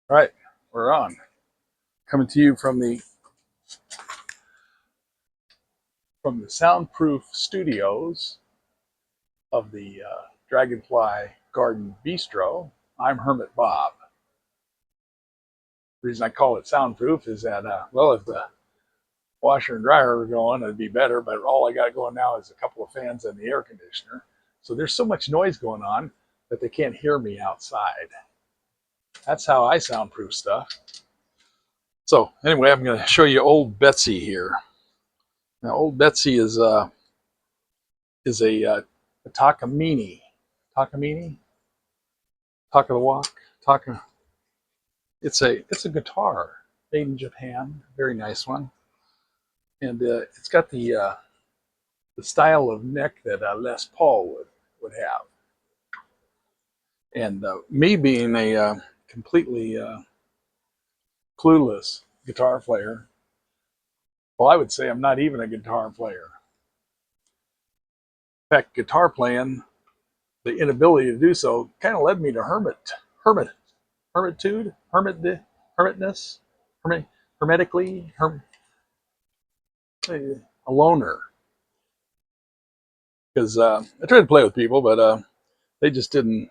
All right, we're on. Coming to you from the soundproof studios of the Dragonfly Garden Bistro. I'm Hermit Bob. The reason I call it soundproof is that, well, if the washer and dryer were going, it'd be better. But all I got going now is a couple of fans and the air conditioner. So there's so much noise going on that they can't hear me outside. That's how I soundproof stuff. So anyway, I'm going to show you old Betsy here. Now, old Betsy is a Takamine. Takamine? Talk of the Walk? Taka. It's a guitar made in Japan. Very nice one. And it's got the style of neck that Les Paul would have. And me being a completely clueless guitar player, well, I would say I'm not even a guitar player. In fact, guitar playing, the inability to do so, kind of led me to hermitude, hermitness, hermetically, a loner. Because I tried to play with people, but they just didn't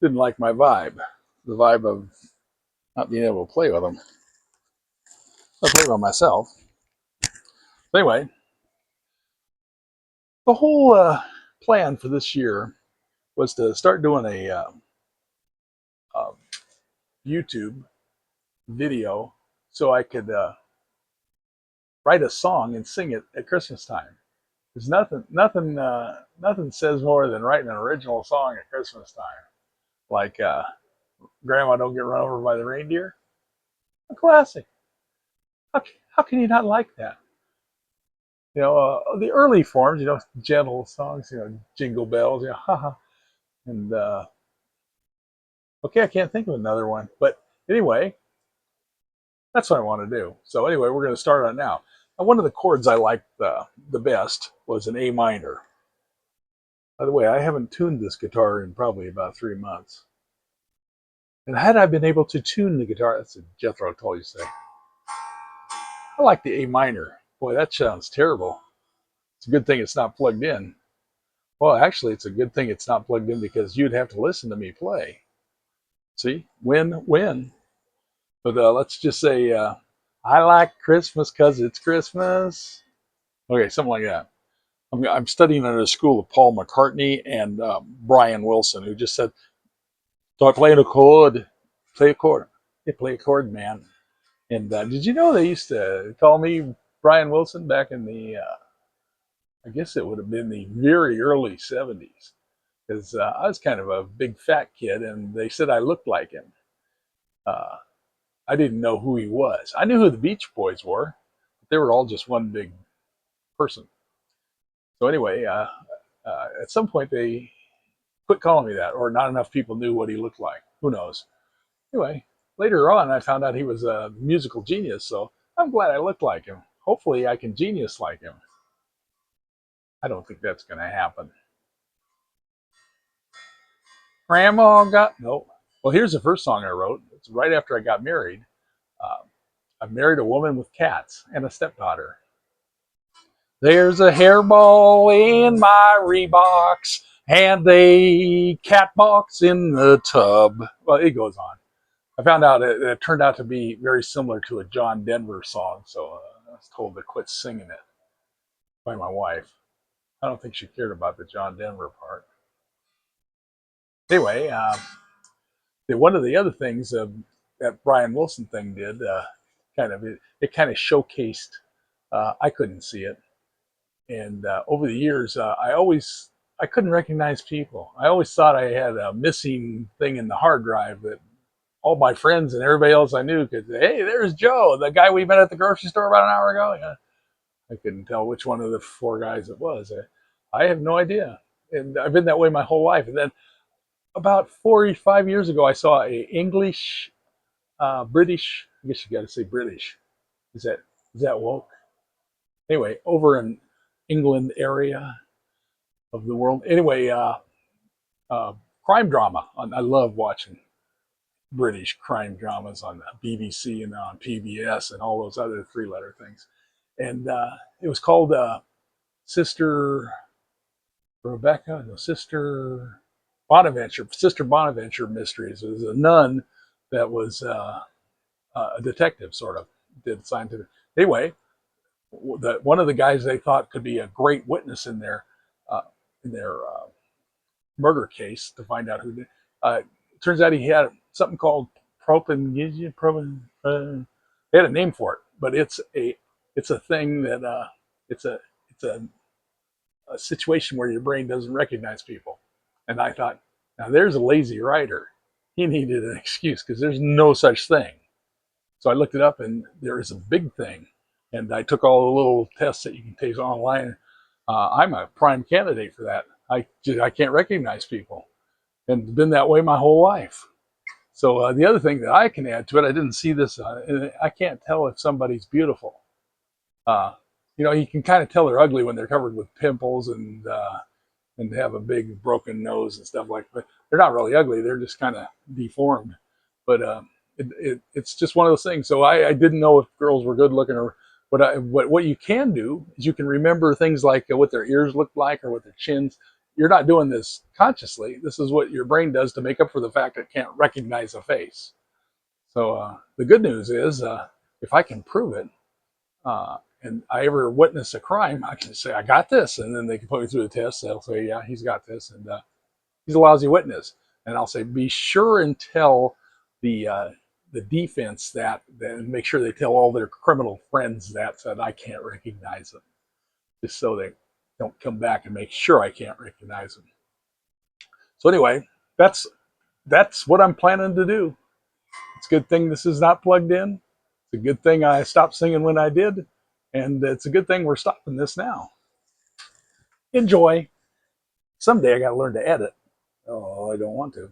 like my vibe, the vibe of not being able to play with them. I play by myself. But anyway, the whole plan for this year was to start doing a YouTube video so I could write a song and sing it at Christmas time. There's nothing says more than writing an original song at Christmas time. Like Grandma Don't Get Run Over by the Reindeer. A classic. How can you not like that? The early forms, gentle songs, Jingle Bells, haha. And, okay, I can't think of another one. But anyway, that's what I want to do. So anyway, we're going to start on now. And one of the chords I liked the best was an A minor. By the way, I haven't tuned this guitar in probably about 3 months. And had I been able to tune the guitar, that's what Jethro told you to say. I like the A minor. Boy, that sounds terrible. It's a good thing it's not plugged in. Well, actually, it's a good thing it's not plugged in because you'd have to listen to me play. See? Win, win. But let's just say, I like Christmas because it's Christmas. Okay, something like that. I'm studying under the school of Paul McCartney and Brian Wilson, who just said, start playing a chord. Play a chord. Hey, play a chord, man. And did you know they used to call me Brian Wilson back in I guess it would have been the very early 70s. Because I was kind of a big fat kid, and they said I looked like him. Uh, I didn't know who he was. I knew who the Beach Boys were, but they were all just one big person. So anyway, at some point they quit calling me that, or not enough people knew what he looked like. Who knows? Anyway, later on, I found out he was a musical genius, so I'm glad I looked like him. Hopefully, I can genius like him. I don't think that's going to happen. Grandma got no. Well, here's the first song I wrote. It's right after I got married. Uh, I married a woman with cats and a stepdaughter. There's a hairball in my Reeboks and a cat box in the tub. Well, it goes on. I found out it turned out to be very similar to a John Denver song, so I was told to quit singing it by my wife. I don't think she cared about the John Denver part. Anyway, one of the other things that Brian Wilson thing did, it kind of showcased. I couldn't see it, and over the years, I couldn't recognize people. I always thought I had a missing thing in the hard drive that all my friends and everybody else I knew could say, "Hey, there's Joe, the guy we met at the grocery store about an hour ago." Yeah. I couldn't tell which one of the four guys it was. I have no idea, and I've been that way my whole life. And then about 45 years ago, I saw a English, British. I guess you got to say British. Is that is that woke? Anyway, over in England area of the world. Anyway, uh, crime drama. I love watching. British crime dramas on the BBC and on PBS and all those other three-letter things. And it was called Sister Rebecca, no, Sister Bonaventure Mysteries. It was a nun that was a detective, sort of, did scientific. Anyway, one of the guys they thought could be a great witness uh, in their murder case to find out who did. Turns out he had something called propagation. They had a name for it, but it's a thing that it's a it's a situation where your brain doesn't recognize people. And I thought, now there's a lazy writer. He needed an excuse because there's no such thing. So I looked it up, and there is a big thing. And I took all the little tests that you can take online. I'm a prime candidate for that. I can't recognize people, and been that way my whole life. So the other thing that I can add to it, I didn't see this. I can't tell if somebody's beautiful. Uh, you can kind of tell they're ugly when they're covered with pimples and have a big broken nose and stuff like that. They're not really ugly; they're just kind of deformed. But it's just one of those things. So I didn't know if girls were good looking or what you can do is you can remember things like what their ears look like or what their chins. You're not doing this consciously. This is what your brain does to make up for the fact that it can't recognize a face. So the good news is, if I can prove it, and I ever witness a crime, I can say I got this, and then they can put me through the test. They'll say, yeah, he's got this, and he's a lousy witness. And I'll say, be sure and tell the defense that, and make sure they tell all their criminal friends that I can't recognize them, just so they don't come back and make sure I can't recognize them. So anyway, that's that's what I'm planning to do. It's a good thing this is not plugged in. It's a good thing I stopped singing when I did, and it's a good thing we're stopping this now. Enjoy. Someday I got to learn to edit. Oh, I don't want to.